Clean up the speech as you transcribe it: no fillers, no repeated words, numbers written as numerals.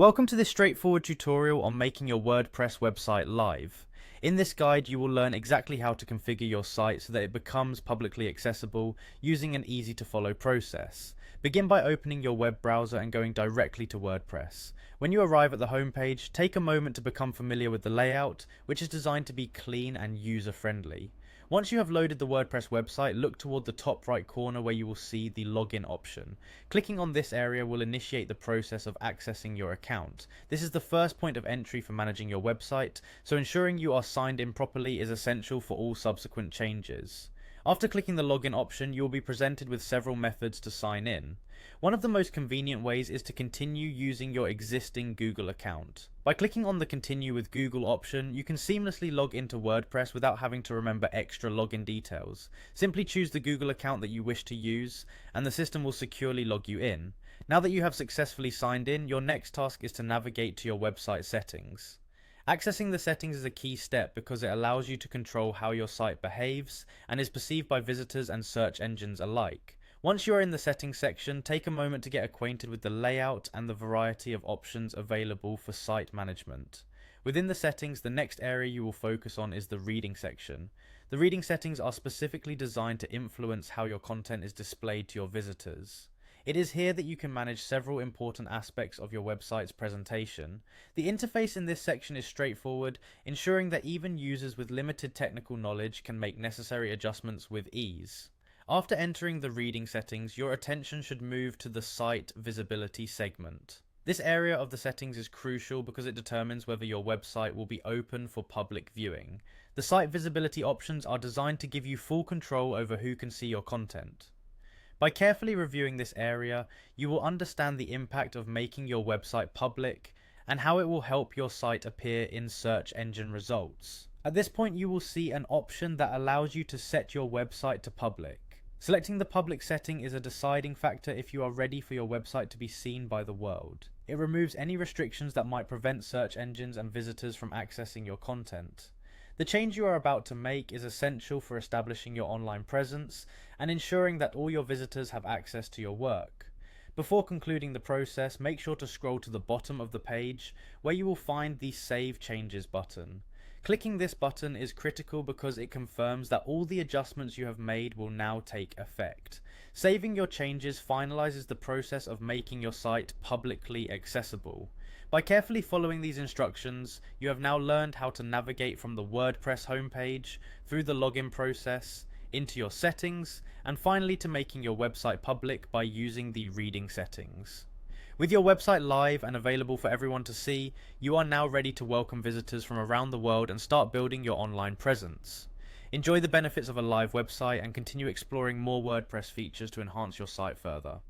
Welcome to this straightforward tutorial on making your WordPress website live. In this guide, you will learn exactly how to configure your site so that it becomes publicly accessible using an easy to follow process. Begin by opening your web browser and going directly to WordPress. When you arrive at the homepage, take a moment to become familiar with the layout, which is designed to be clean and user-friendly. Once you have loaded the WordPress website, look toward the top right corner where you will see the login option. Clicking on this area will initiate the process of accessing your account. This is the first point of entry for managing your website, so ensuring you are signed in properly is essential for all subsequent changes. After clicking the login option, you will be presented with several methods to sign in. One of the most convenient ways is to continue using your existing Google account. By clicking on the Continue with Google option, you can seamlessly log into WordPress without having to remember extra login details. Simply choose the Google account that you wish to use, and the system will securely log you in. Now that you have successfully signed in, your next task is to navigate to your website settings. Accessing the settings is a key step because it allows you to control how your site behaves and is perceived by visitors and search engines alike. Once you are in the settings section, take a moment to get acquainted with the layout and the variety of options available for site management. Within the settings, the next area you will focus on is the reading section. The reading settings are specifically designed to influence how your content is displayed to your visitors. It is here that you can manage several important aspects of your website's presentation. The interface in this section is straightforward, ensuring that even users with limited technical knowledge can make necessary adjustments with ease. After entering the reading settings, your attention should move to the Site Visibility segment. This area of the settings is crucial because it determines whether your website will be open for public viewing. The site visibility options are designed to give you full control over who can see your content. By carefully reviewing this area, you will understand the impact of making your website public and how it will help your site appear in search engine results. At this point, you will see an option that allows you to set your website to public. Selecting the public setting is a deciding factor if you are ready for your website to be seen by the world. It removes any restrictions that might prevent search engines and visitors from accessing your content. The change you are about to make is essential for establishing your online presence and ensuring that all your visitors have access to your work. Before concluding the process, make sure to scroll to the bottom of the page where you will find the Save Changes button. Clicking this button is critical because it confirms that all the adjustments you have made will now take effect. Saving your changes finalizes the process of making your site publicly accessible. By carefully following these instructions, you have now learned how to navigate from the WordPress homepage, through the login process, into your settings, and finally to making your website public by using the reading settings. With your website live and available for everyone to see, you are now ready to welcome visitors from around the world and start building your online presence. Enjoy the benefits of a live website and continue exploring more WordPress features to enhance your site further.